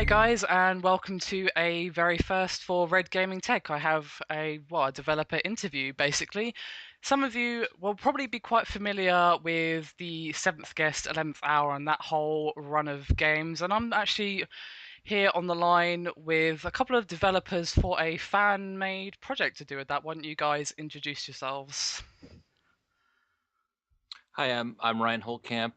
Hi guys, and welcome to a very first for Red Gaming Tech. I have a developer interview basically. Some of you will probably be quite familiar with the Seventh Guest, 11th Hour, and that whole run of games. And I'm actually here on the line with a couple of developers for a fan-made project to do with that. Why don't you guys introduce yourselves? Hi, I'm Ryan Holtkamp.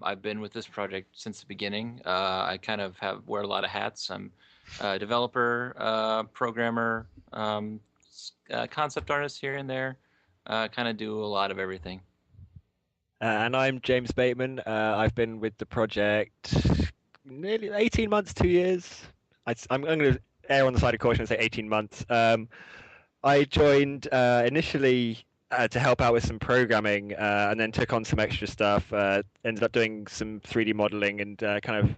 I've been with this project since the beginning. I kind of have wear a lot of hats. I'm a developer, programmer, concept artist here and there. Kind of do a lot of everything. And I'm James Bateman. I've been with the project nearly 18 months, 2 years. I'm going to err on the side of caution and say 18 months. I joined initially to help out with some programming and then took on some extra stuff. Ended up doing some 3D modeling and kind of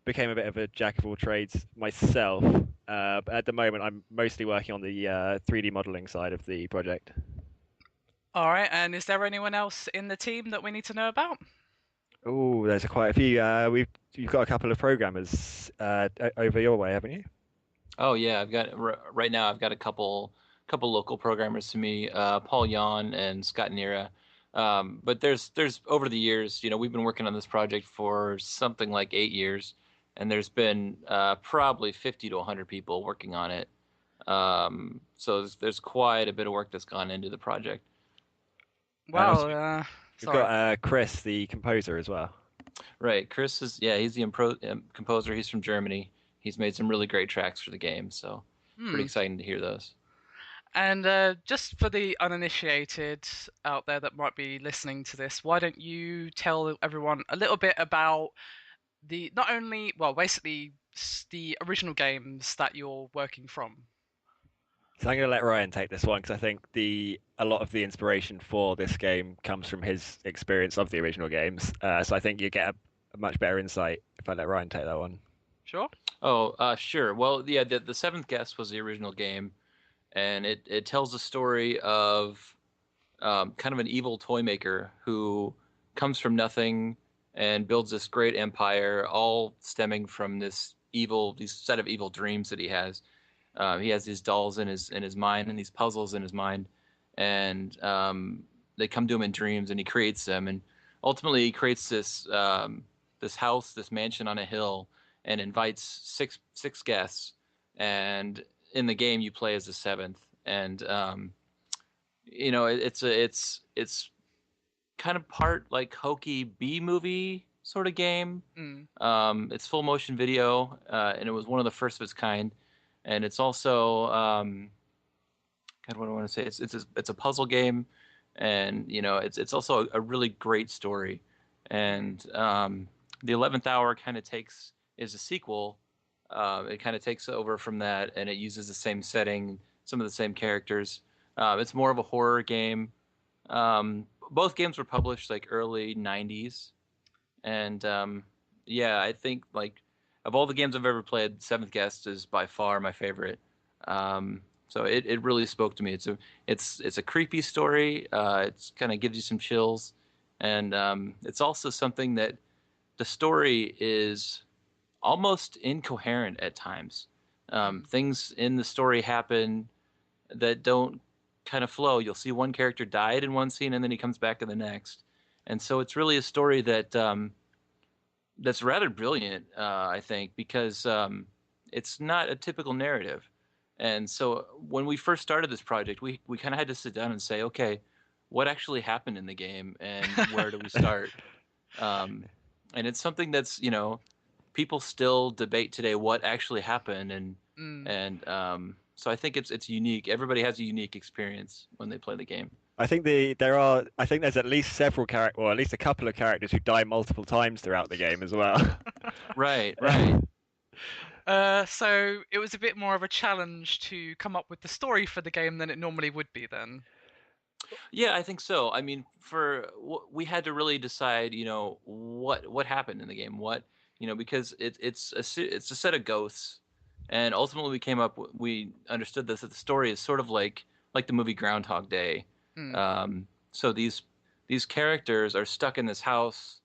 became a bit of a jack of all trades myself. But at the moment, I'm mostly working on the 3D modeling side of the project. All right, and is there anyone else in the team that we need to know about? Oh, there's quite a few. You've got a couple of programmers over your way, haven't you? Oh yeah, right now I've got a couple local programmers to me, Paul Yon and Scott Nira. But there's over the years, we've been working on this project for something like 8 years, and there's been probably 50 to 100 people working on it. So there's quite a bit of work that's gone into the project. And also, Well, we've sorry. got Chris, the composer, as well. Right, Chris is yeah, he's the composer. He's from Germany. He's made some really great tracks for the game, so pretty Hmm. exciting to hear those. And just for the uninitiated out there that might be listening to this, why don't you tell everyone a little bit about the not only, well, basically the original games that you're working from? So I'm going to let Ryan take this one because I think the a lot of the inspiration for this game comes from his experience of the original games. So I think you get a much better insight if I let Ryan take that one. Sure. Oh, sure. Well, yeah, the Seventh Guest was the original game, and it tells the story of kind of an evil toy maker who comes from nothing and builds this great empire, all stemming from these set of evil dreams that he has. He has these dolls in his mind and these puzzles in his mind, and they come to him in dreams, and he creates them, and ultimately he creates this house, this mansion on a hill, and invites six guests, and in the game you play as the seventh, and it's kind of part like hokey B movie sort of game. Mm. It's full motion video, and it was one of the first of its kind. And it's also, God, what do I want to say? It's a puzzle game, and it's also a really great story. Mm. And the 11th Hour kind of takes is a sequel. It kind of takes over from that, and it uses the same setting, some of the same characters. It's more of a horror game. Both games were published like early '90s, and yeah, I think like of all the games I've ever played, Seventh Guest is by far my favorite. So it really spoke to me. It's a creepy story. It's kind of gives you some chills, and it's also something that the story is almost incoherent at times. Mm. Things in the story happen that don't kind of flow. You'll see one character died in one scene, and then he comes back in the next, and so it's really a story that's rather brilliant, I think, because it's not a typical narrative. And so when we first started this project, we kind of had to sit down and say, okay, what actually happened in the game, and where do we start? Um, and it's something that's people still debate today what actually happened, and Mm. and so I think it's unique. Everybody has a unique experience when they play the game. I think I think there's at least several characters, or at least a couple of characters who die multiple times throughout the game as well. Right, right. So it was a bit more of a challenge to come up with the story for the game than it normally would be then. Yeah, I think so. I mean, we had to really decide, what happened in the game, because it's a set of ghosts, and ultimately we understood this that the story is sort of like the movie Groundhog Day. Mm. So these characters are stuck in this house,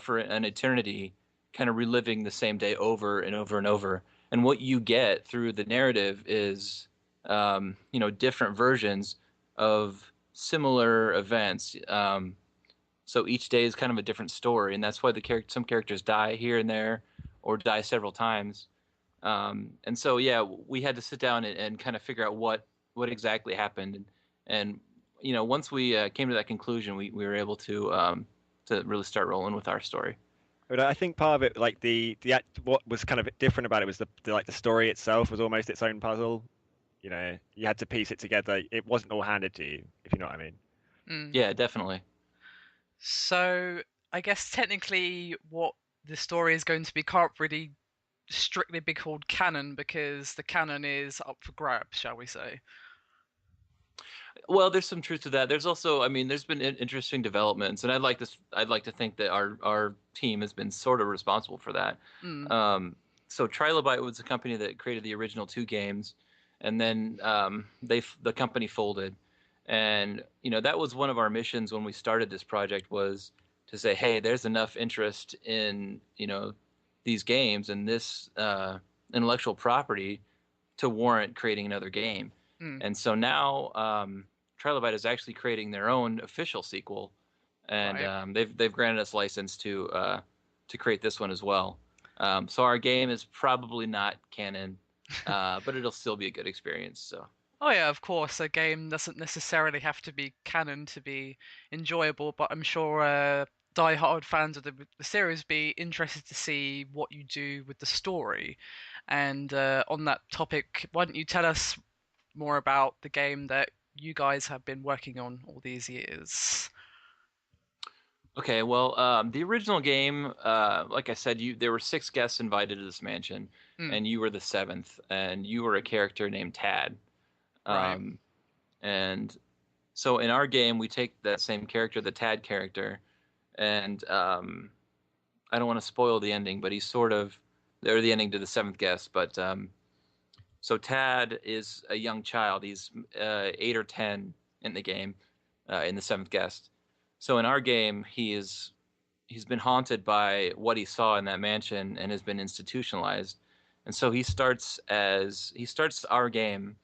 for an eternity, kind of reliving the same day over and over and over. And what you get through the narrative is, different versions of similar events. So each day is kind of a different story, and that's why some characters die here and there, or die several times. And so yeah, we had to sit down and kind of figure out what exactly happened, and once we came to that conclusion, we were able to really start rolling with our story. But I think part of it, like what was kind of different about it was the story itself was almost its own puzzle. You had to piece it together. It wasn't all handed to you, if you know what I mean. Mm. Yeah, definitely. So I guess technically, what the story is going to be can't really strictly be called canon because the canon is up for grabs, shall we say? Well, there's some truth to that. There's also, I mean, there's been interesting developments, and I'd like to think that our team has been sort of responsible for that. Mm. So Trilobyte was the company that created the original two games, and then the company folded, and that was one of our missions when we started this project, was to say, hey, there's enough interest in these games and this intellectual property to warrant creating another game. Mm. And so now Trilobyte is actually creating their own official sequel, and Right. they've granted us license to create this one as well. So our game is probably not canon, but it'll still be a good experience. So Oh yeah, of course. A game doesn't necessarily have to be canon to be enjoyable, but I'm sure die-hard fans of the series be interested to see what you do with the story. And on that topic, why don't you tell us more about the game that you guys have been working on all these years? okay, well, the original game, like I said, there were six guests invited to this mansion, Mm. and you were the seventh, and you were a character named Tad. Right. Um, and so in our game, we take that same character, the Tad character, and I don't want to spoil the ending, but he's sort of, or the ending to the seventh guest. But so Tad is a young child. He's 8 or 10 in the game, in the seventh guest. So in our game, he's been haunted by what he saw in that mansion and has been institutionalized. And so he starts our game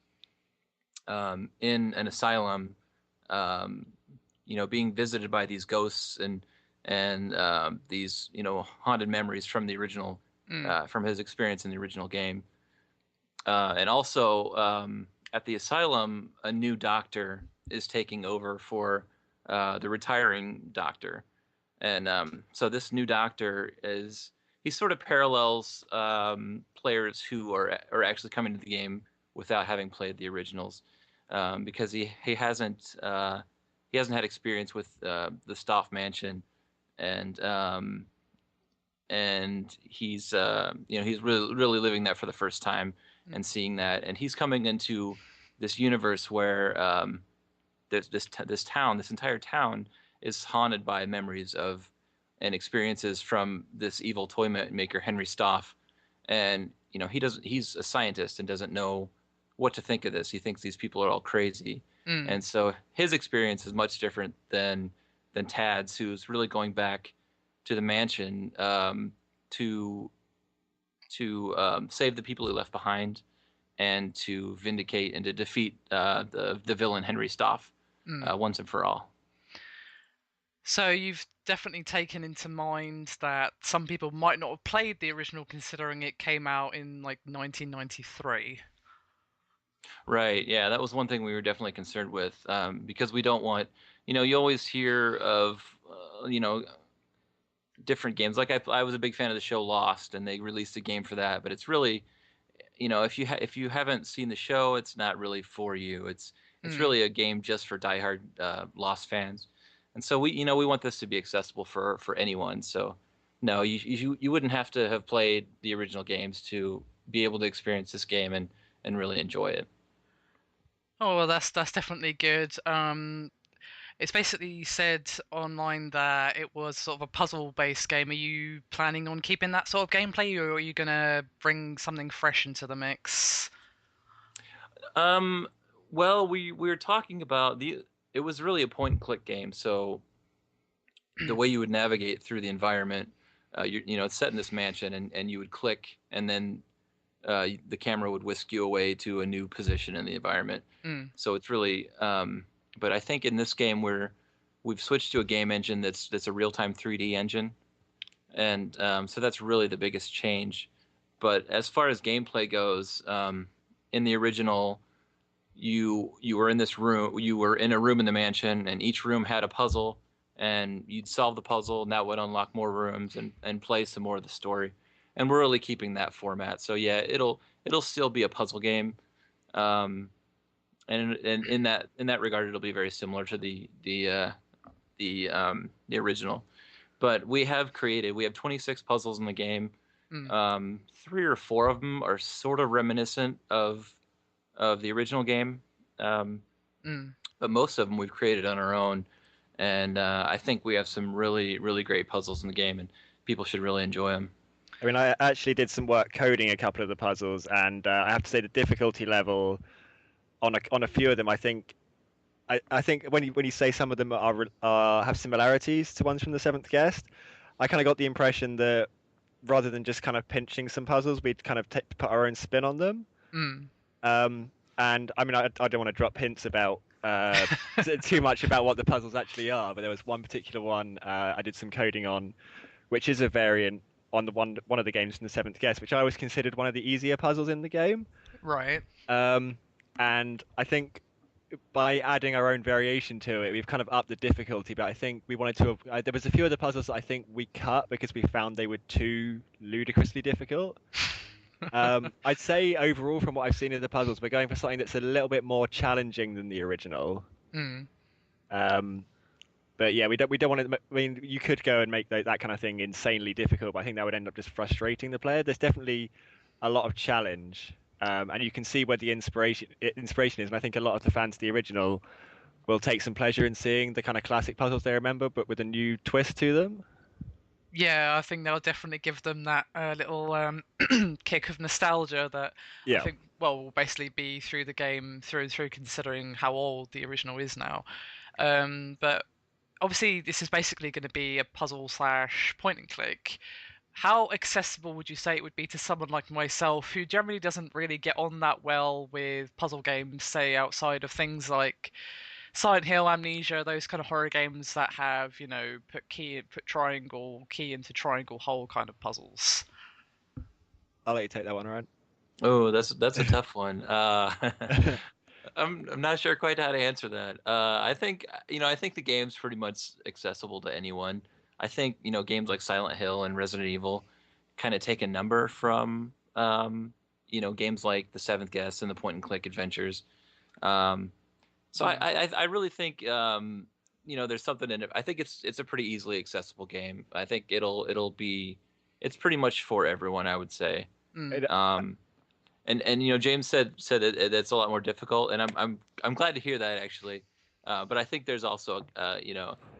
in an asylum, um, being visited by these ghosts and these haunted memories from the original, Mm. from his experience in the original game. And also at the asylum, a new doctor is taking over for the retiring doctor, and so this new doctor he sort of parallels players who are actually coming to the game without having played the originals, because he hasn't had experience with the Stoff Mansion, and he's really living that for the first time Mm. and seeing that, and he's coming into this universe where there's this town, this entire town is haunted by memories of and experiences from this evil toy maker Henry Stoff, and he's a scientist and doesn't know what to think of this. He thinks these people are all crazy, Mm. and so his experience is much different than Tad's, who's really going back to the mansion to save the people he left behind and to vindicate and to defeat the villain Henry Stoff Mm. once and for all. So you've definitely taken into mind that some people might not have played the original considering it came out in like 1993. Right. Yeah, that was one thing we were definitely concerned with, because we don't want, you always hear of, different games. Like I was a big fan of the show Lost, and they released a game for that. But it's really, if you haven't seen the show, it's not really for you. It's Mm. really a game just for diehard Lost fans. And so we want this to be accessible for anyone. So no, you wouldn't have to have played the original games to be able to experience this game and really enjoy it. Oh well, that's definitely good. It's basically said online that it was sort of a puzzle-based game. Are you planning on keeping that sort of gameplay, or are you gonna bring something fresh into the mix? Um, well, we were talking about it was really a point and click game, so the way you would navigate through the environment it's set in this mansion, and you would click, and then the camera would whisk you away to a new position in the environment. Mm. So it's really, but I think in this game we've switched to a game engine that's a real-time 3D engine, and so that's really the biggest change. But as far as gameplay goes, in the original, you were in this room, you were in a room in the mansion, and each room had a puzzle, and you'd solve the puzzle, and that would unlock more rooms and play some more of the story. And we're really keeping that format. So yeah, it'll still be a puzzle game, and in that regard, it'll be very similar to the original. But we have 26 puzzles in the game. Mm. 3 or 4 of them are sort of reminiscent of the original game, Mm. but most of them we've created on our own. And I think we have some really, really great puzzles in the game, and people should really enjoy them. I mean, I actually did some work coding a couple of the puzzles, and I have to say the difficulty level on a few of them, I think when you say some of them have similarities to ones from the Seventh Guest, I kind of got the impression that rather than just kind of pinching some puzzles, we'd kind of put our own spin on them. Mm. And I mean, I don't want to drop hints about too much about what the puzzles actually are, but there was one particular one I did some coding on, which is a variant on the one of the games from the Seventh Guest, which I always considered one of the easier puzzles in the game. Right. And I think by adding our own variation to it, we've kind of upped the difficulty. But I think we wanted to. There was a few of the puzzles that I think we cut because we found they were too ludicrously difficult. I'd say overall, from what I've seen of the puzzles, we're going for something that's a little bit more challenging than the original. Mm. But yeah, we don't want to. I mean, you could go and make that kind of thing insanely difficult, but I think that would end up just frustrating the player. There's definitely a lot of challenge, and you can see where the inspiration is. And I think a lot of the fans of the original will take some pleasure in seeing the kind of classic puzzles they remember, but with a new twist to them. Yeah, I think they'll definitely give them that little kick of nostalgia that I Yeah. think, well, will basically be through the game through and through, considering how old the original is now. But obviously, this is basically going to be a puzzle slash point and click. How accessible would you say it would be to someone like myself, who generally doesn't really get on that well with puzzle games, say outside of things like Silent Hill, Amnesia, those kind of horror games that have, put triangle key into triangle hole kind of puzzles. I'll let you take that one, Ryan. Oh, that's a tough one. I'm not sure quite how to answer that. I think the game's pretty much accessible to anyone. I think games like Silent Hill and Resident Evil kind of take a number from games like the Seventh Guest and the point and click adventures. So I really think there's something in it. I think it's a pretty easily accessible game. I think it's pretty much for everyone, I would say. Mm. And James said it's a lot more difficult, and I'm glad to hear that actually. But I think there's also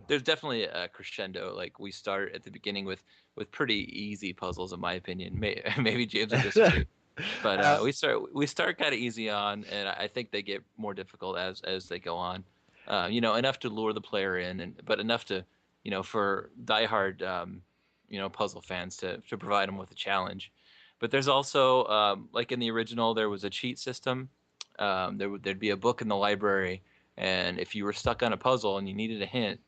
there's definitely a crescendo. Like we start at the beginning with pretty easy puzzles, in my opinion. Maybe James would disagree. But we start kind of easy on, and I think they get more difficult as they go on. Enough to lure the player in, but enough to, for diehard, puzzle fans to provide them with a challenge. But there's also, like in the original, there was a cheat system. There'd be a book in the library, and if you were stuck on a puzzle and you needed a hint,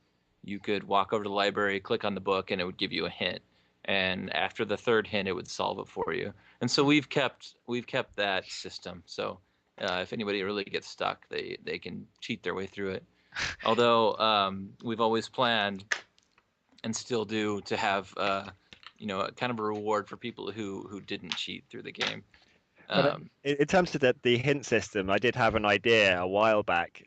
you could walk over to the library, click on the book, and it would give you a hint. And after the third hint, it would solve it for you. And so we've kept that system. So if anybody really gets stuck, they can cheat their way through it. Although we've always planned and still do to have kind of a reward for people who didn't cheat through the game. But in terms of the hint system, I did have an idea a while back,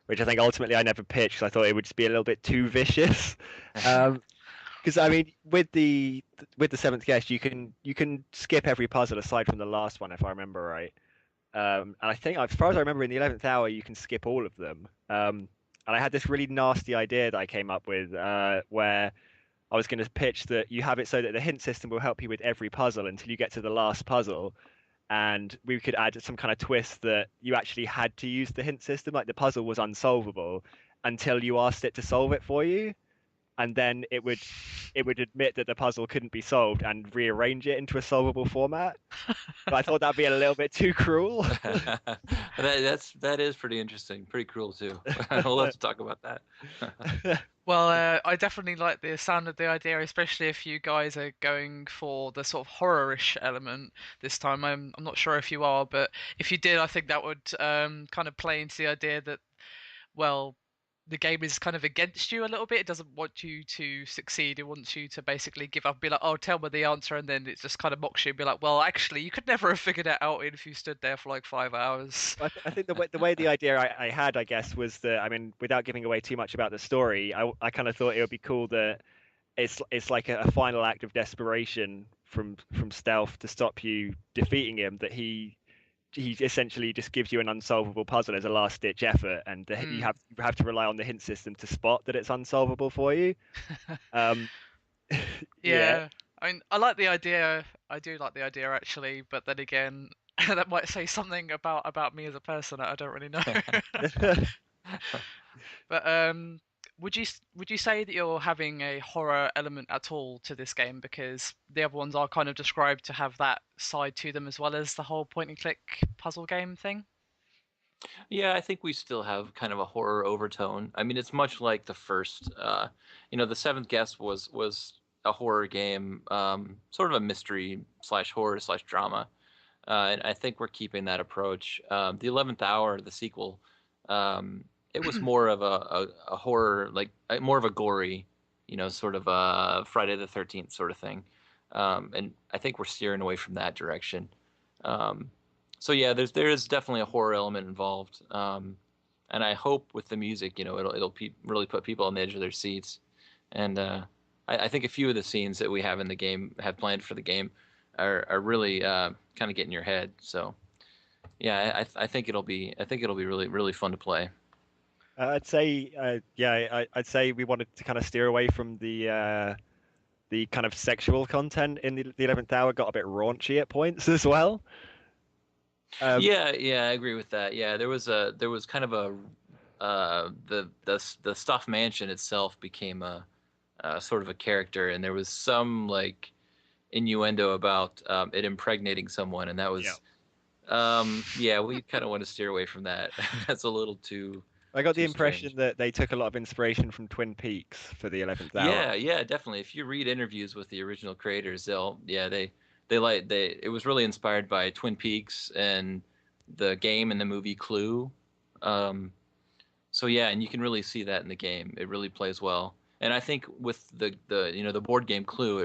which I think ultimately I never pitched because I thought it would just be a little bit too vicious. Because I mean, with the Seventh Guest, you can skip every puzzle aside from the last one, if I remember right. And I think, as far as I remember, in the 11th hour, you can skip all of them. And I had this really nasty idea that I came up with, where I was going to pitch that you have it so that the hint system will help you with every puzzle until you get to the last puzzle. And we could add some kind of twist that you actually had to use the hint system, like the puzzle was unsolvable until you asked it to solve it for you. and then it would admit that the puzzle couldn't be solved and rearrange it into a solvable format. But I thought that'd be a little bit too cruel. That is pretty interesting, pretty cruel too. We'll have to talk about that. Well, I definitely like the sound of the idea, especially if you guys are going for the sort of horror-ish element this time. I'm not sure if you are, but if you did, I think that would kind of play into the idea that, well, the game is kind of against you a little bit. It doesn't want you to succeed. It wants you to basically give up, be like, "Oh, tell me the answer," and then it just kind of mocks you and be like, "Well, actually, you could never have figured it out if you stood there for like 5 hours." I think the way the idea I had, I guess, was that, I mean, without giving away too much about the story, I kind of thought it would be cool that it's like a final act of desperation from Stealth to stop you defeating him. That he essentially just gives you an unsolvable puzzle as a last ditch effort, and Mm. you have to rely on the hint system to spot that it's unsolvable for you. Um, yeah, Yeah, I mean, I like the idea. I do like the idea actually, but then again, that might say something about me as a person that I don't really know. But would you say that you're having a horror element at all to this game? Because the other ones are kind of described to have that side to them as well as the whole point and click puzzle game thing. Yeah, I think we still have kind of a horror overtone. I mean, it's much like the first. The Seventh Guest was a horror game, sort of a mystery slash horror slash drama, and I think we're keeping that approach. The 11th Hour, the sequel, it was more of a horror, like more of a gory, sort of a Friday the 13th sort of thing, and I think we're steering away from that direction. Um, so yeah, there is definitely a horror element involved, and I hope with the music, really put people on the edge of their seats. And I think a few of the scenes that we have in the game have planned for the game are really kind of get in your head. So yeah, I think it'll be really really fun to play. I'd say, yeah, I'd say we wanted to kind of steer away from the kind of sexual content in the 11th hour. Got a bit raunchy at points as well. Um, Yeah, I agree with that. Yeah, there was kind of a the stuff mansion itself became a sort of a character, and there was some like innuendo about it impregnating someone, and that yeah, was yeah, we kind of want to steer away from that. That's a little I got the too impression strange. that they took a lot of inspiration from Twin Peaks for the 11th hour. Yeah, definitely. If you read interviews with the original creators, they it was really inspired by Twin Peaks and the game and the movie Clue. Um, so yeah, and you can really see that in the game. It really plays well. And I think with the board game Clue,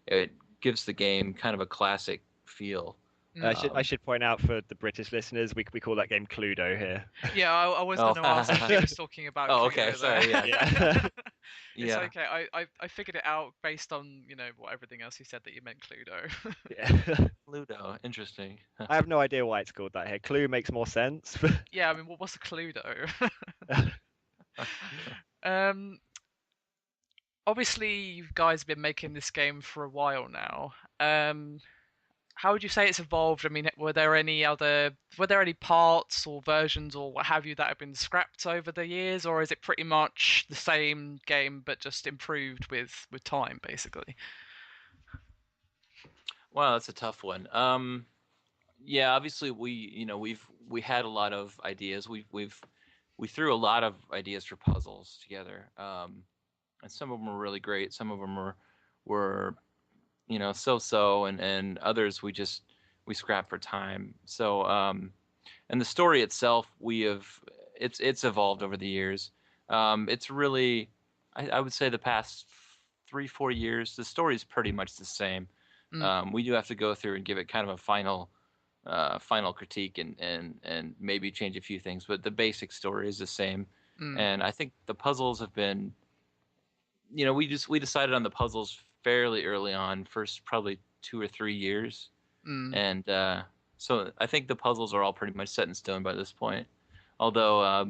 it gives the game kind of a classic feel. I Um, should point out for the British listeners, we call that game Cluedo here. Yeah, I was oh, going to ask if he was talking about oh, okay, Cluedo there. sorry, yeah, Yeah. It's yeah, okay. I figured it out based on, what everything else you said that you meant Cluedo. Yeah. Ludo, interesting. I have no idea why it's called that here. Clue makes more sense. Yeah, I mean, what's a Cluedo? Um, Obviously you guys have been making this game for a while now. How would you say it's evolved? I mean, were there any parts or versions or what have you that have been scrapped over the years, or is it pretty much the same game but just improved with time, basically? Wow, that's a tough one. Yeah, obviously we had a lot of ideas. We threw a lot of ideas for puzzles together, and some of them were really great. Some of them were so-so, and others we scrapped for time. So and the story itself, it's evolved over the years. It's really, I would say the past 3-4 years, the story is pretty much the same. Mm, We do have to go through and give it kind of a final critique and maybe change a few things, but the basic story is the same. mm, And I think the puzzles have been, we decided on the puzzles fairly early on, first probably 2 or 3 years, mm. and so I think the puzzles are all pretty much set in stone by this point. Although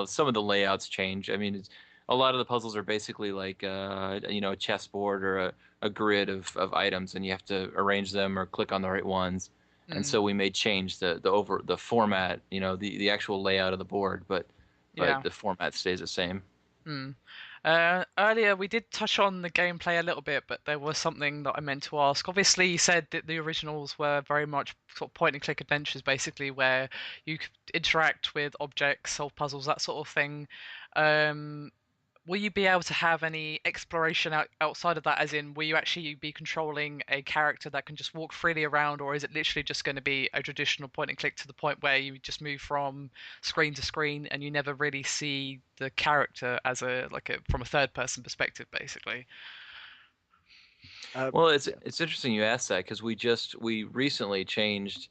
some of the layouts change. I mean, a lot of the puzzles are basically like a chessboard or a grid of items, and you have to arrange them or click on the right ones. And Mm. so we may change the format, the actual layout of the board, but Yeah. the format stays the same. Mm. earlier we did touch on the gameplay a little bit, but there was something that I meant to ask. Obviously, you said that the originals were very much sort of point and click adventures, basically, where you could interact with objects, solve puzzles, that sort of thing. Um, will you be able to have any exploration outside of that? As in, will you actually be controlling a character that can just walk freely around, or is it literally just going to be a traditional point and click to the point where you just move from screen to screen and you never really see the character as a from a third person perspective, basically? Um, Well, yeah. it's interesting you asked that because we recently changed.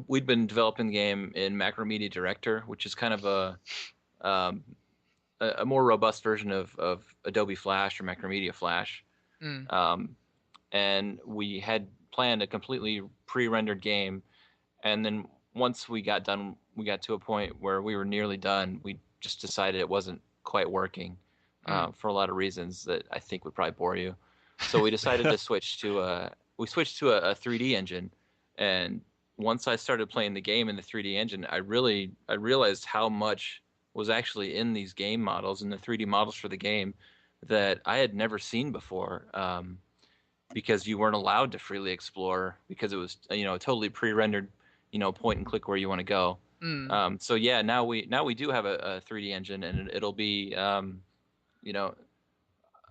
We'd been developing the game in Macromedia Director, which is kind of um, a more robust version of Adobe Flash or Macromedia Flash. Mm, Um, and we had planned a completely pre-rendered game, and then once we got done, we got to a point where we were nearly done. We just decided it wasn't quite working mm, for a lot of reasons that I think would probably bore you. So we decided to switch to a 3D engine, and once I started playing the game in the 3D engine, I realized how much was actually in these game models and the 3D models for the game that I had never seen before. Because you weren't allowed to freely explore because it was totally pre-rendered, point and click where you want to go. mm. So yeah, now we do have a 3D engine, and it'll be you know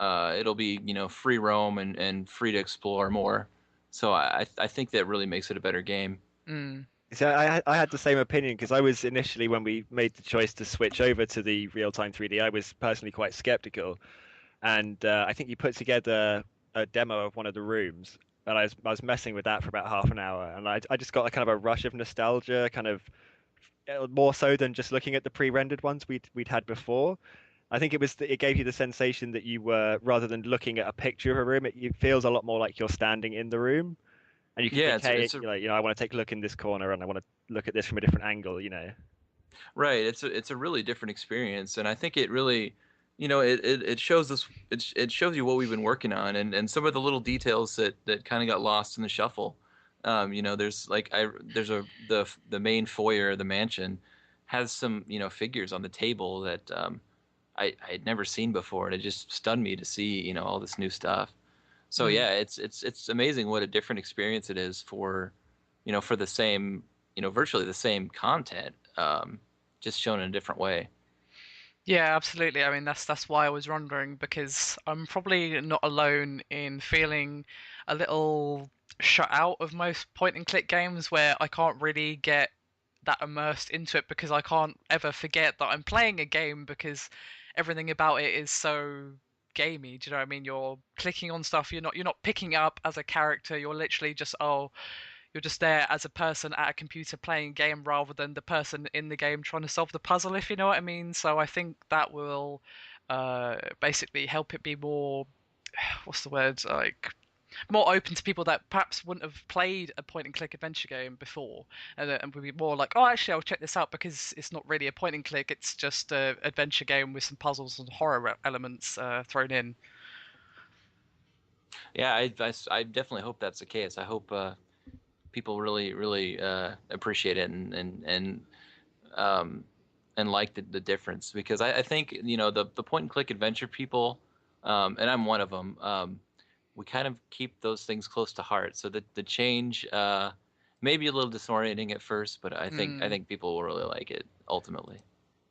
it'll be free roam and free to explore more. So I think that really makes it a better game. Mm. So I had the same opinion because I was initially, when we made the choice to switch over to the real-time 3D, I was personally quite skeptical. And I think you put together a demo of one of the rooms, and I was messing with that for about half an hour, and I just got a kind of a rush of nostalgia, kind of more so than just looking at the pre-rendered ones we'd had before. I think it gave you the sensation that you were, rather than looking at a picture of a room, it feels a lot more like you're standing in the room, and you can Yeah, think, it's hey, it's a I want to take a look in this corner, and I want to look at this from a different angle. right. It's a really different experience, and I think it really, it shows us it shows you what we've been working on, and some of the little details that kind of got lost in the shuffle. There's like there's the main foyer of the mansion has some figures on the table that I had never seen before, and it just stunned me to see all this new stuff. So Mm. yeah, it's amazing what a different experience it is for the same virtually the same content, just shown in a different way. Yeah, absolutely. I mean, that's why I was wondering, because I'm probably not alone in feeling a little shut out of most point and click games where I can't really get that immersed into it because I can't ever forget that I'm playing a game because everything about it is so gamey. Do you know what I mean? You're clicking on stuff, you're not picking up as a character, you're literally just you're just there as a person at a computer playing a game rather than the person in the game trying to solve the puzzle, if you know what I mean. So I think that will basically help it be more, what's the word, like more open to people that perhaps wouldn't have played a point and click adventure game before, and would be more like, oh, actually, I'll check this out because it's not really a point and click; it's just a adventure game with some puzzles and horror elements thrown in. Yeah, I definitely hope that's the case. I hope people really appreciate it um, and like the difference, because I think the point and click adventure people, and I'm one of them. We kind of keep those things close to heart. So the change may be a little disorienting at first, but I Mm. think people will really like it ultimately.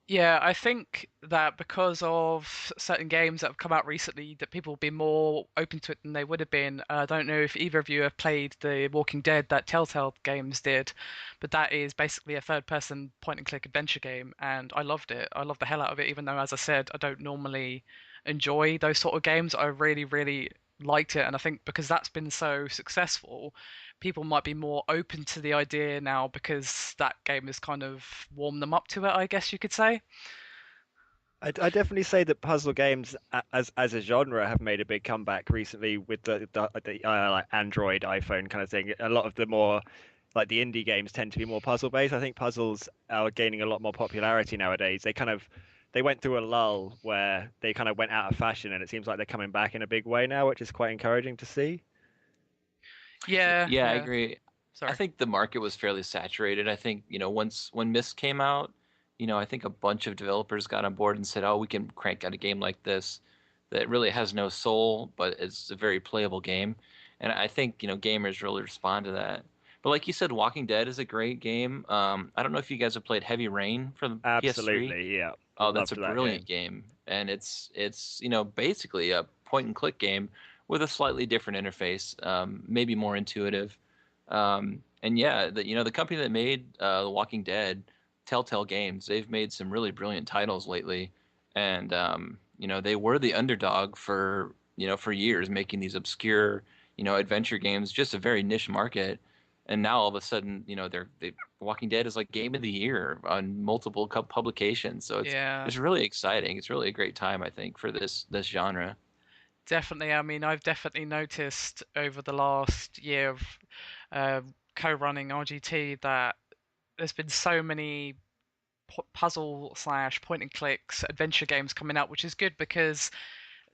Yeah, I think that because of certain games that have come out recently, that people will be more open to it than they would have been. I don't know if either of you have played The Walking Dead that Telltale Games did, but that is basically a third-person point-and-click adventure game, and I loved it. I loved the hell out of it, even though, as I said, I don't normally enjoy those sort of games. I really, really liked it, and I think because that's been so successful, people might be more open to the idea now because that game has kind of warmed them up to it, I guess you could say. I definitely say that puzzle games as a genre have made a big comeback recently with the like Android, iPhone kind of thing. A lot of the more like the indie games tend to be more puzzle based. I think puzzles are gaining a lot more popularity nowadays. They went through a lull where they kind of went out of fashion, and it seems like they're coming back in a big way now, which is quite encouraging to see. Yeah, Yeah, I yeah. agree. I Sorry. think the market was fairly saturated. I think, when Myst came out, I think a bunch of developers got on board and said, "Oh, we can crank out a game like this." that really has no soul, but it's a very playable game. And I think, gamers really respond to that. But like you said, Walking Dead is a great game. I don't know if you guys have played Heavy Rain for the PS3. Absolutely, yeah. Oh, that's a Loved that brilliant game. game. And it's basically a point and click game with a slightly different interface, maybe more intuitive. And yeah, the company that made The Walking Dead, Telltale Games, they've made some really brilliant titles lately. And they were the underdog for years, making these obscure, adventure games, just a very niche market. And now all of a sudden, Walking Dead is like Game of the Year on multiple publications. So it's Yeah, it's really exciting. It's really a great time, I think, for this genre. definitely. I mean, I've definitely noticed over the last year of uh, co-running RGT that there's been so many puzzle slash point and clicks adventure games coming out, which is good because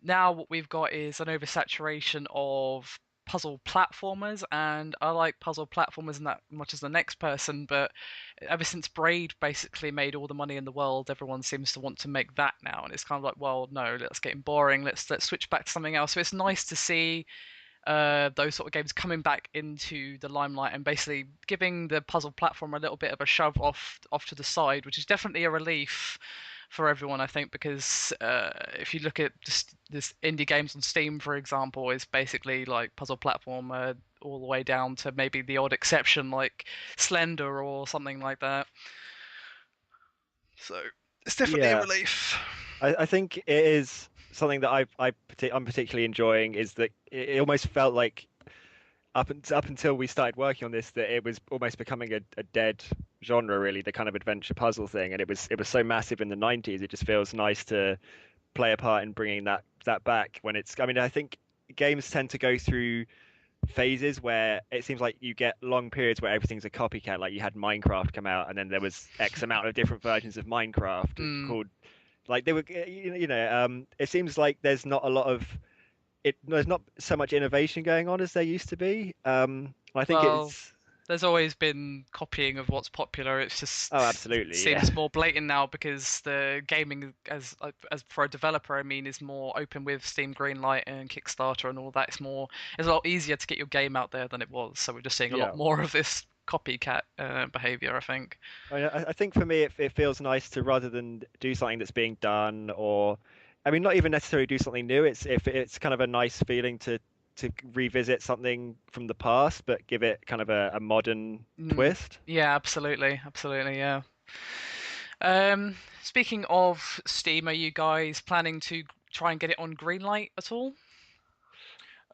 now what we've got is an oversaturation of puzzle platformers, and I like puzzle platformers not much as the next person, but ever since Braid basically made all the money in the world, everyone seems to want to make that now, and it's kind of like, well, no, that's getting boring. Let's switch back to something else. So it's nice to see those sort of games coming back into the limelight and basically giving the puzzle platform a little bit of a shove off to the side, which is definitely a relief for everyone, I think, because if you look at just this indie games on Steam, for example, is basically like puzzle platform all the way down to maybe the odd exception like Slender or something like that. So it's definitely a Yeah, relief. I think it is something that I'm particularly enjoying is that it almost felt like up until we started working on this that it was almost becoming a dead genre, really, the kind of adventure puzzle thing, and it was so massive in the 90s. It just feels nice to play a part in bringing that back when it's. I mean, I think games tend to go through phases where it seems like you get long periods where everything's a copycat. Like you had Minecraft come out, and then there was X amount of different versions of Minecraft Mm. called like they were. It seems like there's not a lot of it. There's not so much innovation going on as there used to be. I think Well, it's. there's always been copying of what's popular. It's Oh, just absolutely, yeah, seems more blatant now because the gaming, as for a developer, I mean, is more open with Steam Greenlight and Kickstarter and all that. It's a lot easier to get your game out there than it was. So we're just seeing a lot yeah. more of this copycat behavior, I think. I think for me, it feels nice to rather than do something that's being done, or, I mean, not even necessarily do something new. It's kind of a nice feeling to revisit something from the past, but give it kind of a modern Mm. twist. Yeah, absolutely, absolutely, yeah. Speaking of Steam, are you guys planning to try and get it on Greenlight at all?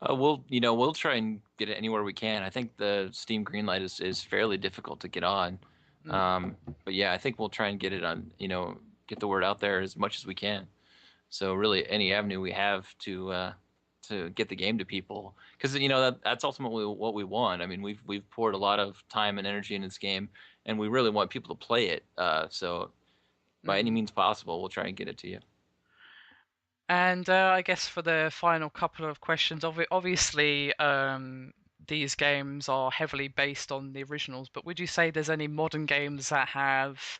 We'll try and get it anywhere we can. I think the Steam Greenlight is fairly difficult to get on. Mm. But yeah, I think we'll try and get it on, get the word out there as much as we can. So really, any avenue we have to get the game to people, because that's ultimately what we want. I mean, we've poured a lot of time and energy in this game, and we really want people to play it. So by any Mm. means possible, we'll try and get it to you. And I guess for the final couple of questions, obviously, these games are heavily based on the originals, but would you say there's any modern games that have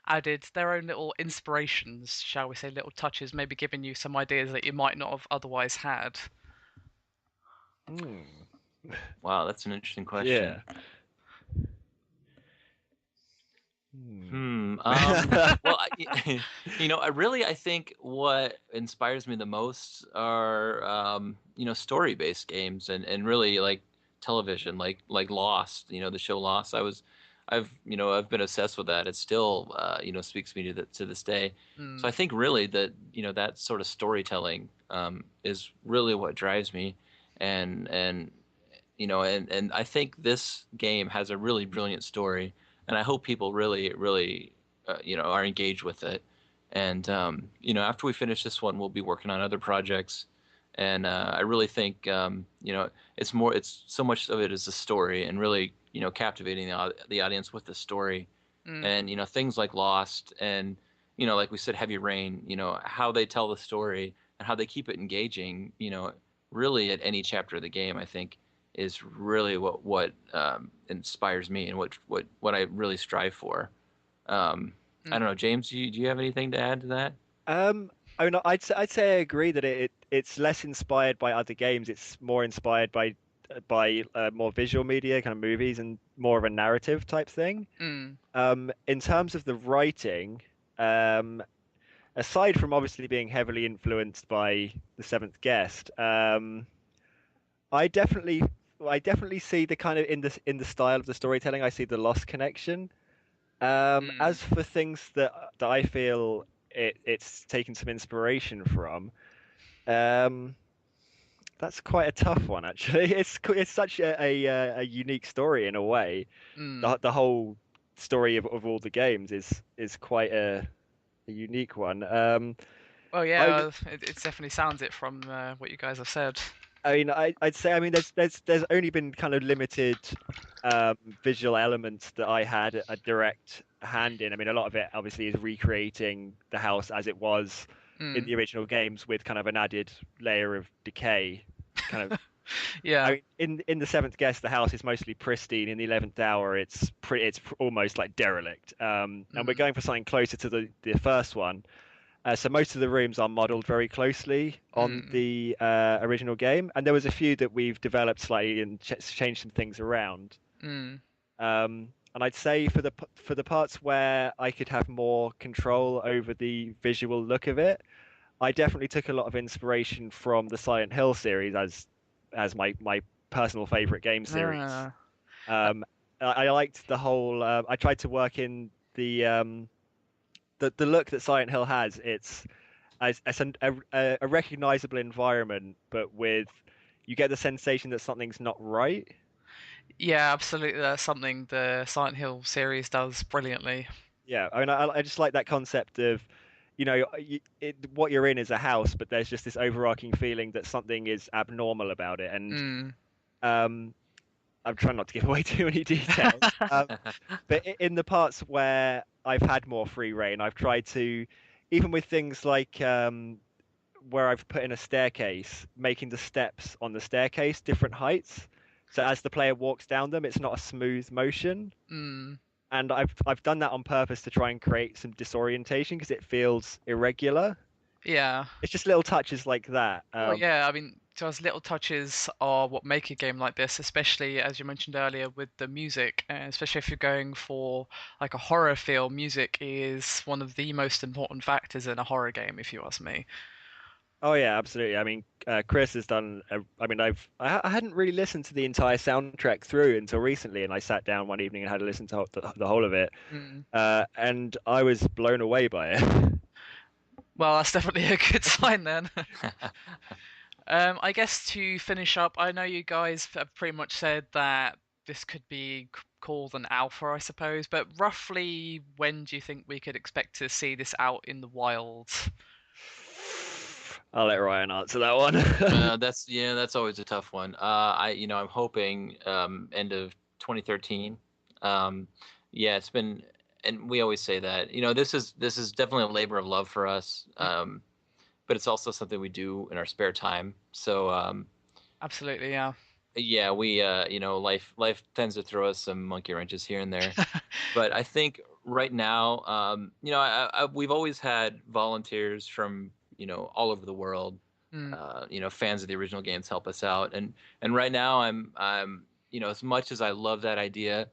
added their own little inspirations, shall we say, little touches, maybe giving you some ideas that you might not have otherwise had? Hmm. Wow, that's an interesting question. Yeah. Hmm. Hmm. Well, I think what inspires me the most are, story-based games and really like television, like Lost. The show Lost. I've been obsessed with that. It still, speaks to me to this day. So Mm, I think really that, that sort of storytelling, is really what drives me, and and I think this game has a really brilliant story, and I hope people really, really, are engaged with it. And after we finish this one, we'll be working on other projects, and I really think, it's so much of it is the story, and really, captivating the audience with the story, mm, and things like Lost, and like we said, Heavy Rain, how they tell the story and how they keep it engaging, really at any chapter of the game, I think is really what inspires me and what I really strive for. Um, I don't mm. know, James, do you have anything to add to that? I mean, I'd say I agree that it's less inspired by other games. It's more inspired by more visual media, kind of movies, and more of a narrative type thing. Mm, In terms of the writing, um, aside from obviously being heavily influenced by The Seventh Guest, I definitely I definitely see the kind of in the style of the storytelling, I see the lost connection. mm, As for things that I feel it's taken some inspiration from, um, that's quite a tough one actually. It's such a unique story in a way. mm. The whole story of all the games is quite a unique one. Well, yeah, I it definitely sounds it from what you guys have said. I mean, I'd say, I mean, there's only been kind of limited visual elements that I had a direct hand in. I mean, a lot of it obviously is recreating the house as it was in Mm. the original games with kind of an added layer of decay. Kind of, I Yeah. mean, in the Seventh Guest, the house is mostly pristine. In the 11th Hour, almost like derelict. And we're Mm, going for something closer to the first one. So most of the rooms are modeled very closely on mm, the original game, and there was a few that we've developed slightly and changed some things around. mm. And I'd say for the parts where I could have more control over the visual look of it, I definitely took a lot of inspiration from the Silent Hill series as my personal favorite game series. Ah, Um, I liked the whole. I tried to work in the look that Silent Hill has. It's a recognizable environment, but with you get the sensation that something's not right. yeah, absolutely. That's something the Silent Hill series does brilliantly. Yeah, I mean, I just like that concept of, what you're in is a house, but there's just this overarching feeling that something is abnormal about it. And Mm. um, I'm trying not to give away too many details. But in the parts where I've had more free reign, I've tried to, even with things like where I've put in a staircase, making the steps on the staircase different heights. So as the player walks down them, it's not a smooth motion. Mm. And I've done that on purpose to try and create some disorientation because it feels irregular. Yeah. It's just little touches like that. Well, yeah, I mean, those little touches are what make a game like this, especially as you mentioned earlier with the music, especially if you're going for like a horror feel, music is one of the most important factors in a horror game, if you ask me. Oh yeah, absolutely. I mean, Chris has done. I mean, I hadn't really listened to the entire soundtrack through until recently, and I sat down one evening and had to listen to the whole of it, Mm. and I was blown away by it. Well, that's definitely a good sign then. I guess to finish up, I know you guys have pretty much said that this could be called an alpha, I suppose, but roughly when do you think we could expect to see this out in the wild? I'll let Ryan answer that one. That's always a tough one. I'm hoping end of 2013. Um, yeah, it's been, and we always say that. This is definitely a labor of love for us. Mm, But it's also something we do in our spare time. So absolutely, yeah. yeah, we life tends to throw us some monkey wrenches here and there. But I think right now, we've always had volunteers from all over the world, Mm, fans of the original games help us out, and right now I'm as much as I love that idea,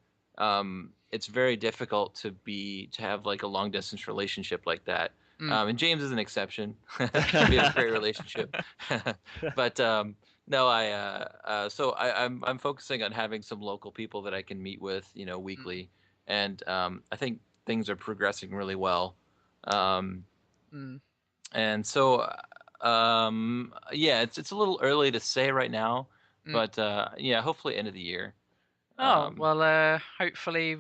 it's very difficult to have like a long distance relationship like that. mm, And James is an exception. We have a great relationship, but no, I'm focusing on having some local people that I can meet with, mm, weekly, and I think things are progressing really well. Um, mm, and so, yeah, it's a little early to say right now, mm. but yeah, hopefully end of the year. Oh, Um, well, hopefully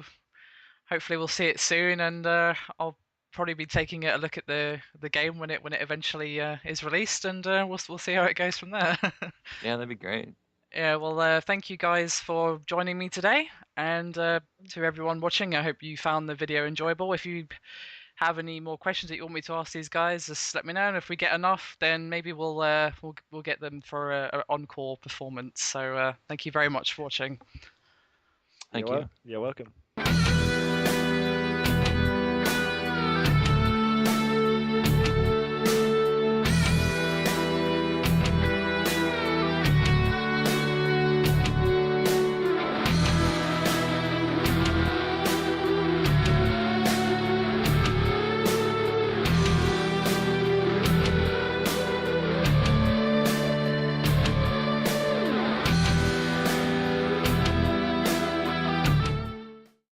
we'll see it soon, and I'll probably be taking a look at the game when it eventually is released, and we'll see how it goes from there. yeah, that'd be great. Yeah, well, thank you guys for joining me today, and to everyone watching, I hope you found the video enjoyable. If you have any more questions that you want me to ask these guys, just let me know, and if we get enough, then maybe we'll get them for a encore performance. So thank you very much for watching. Thank you. You're welcome.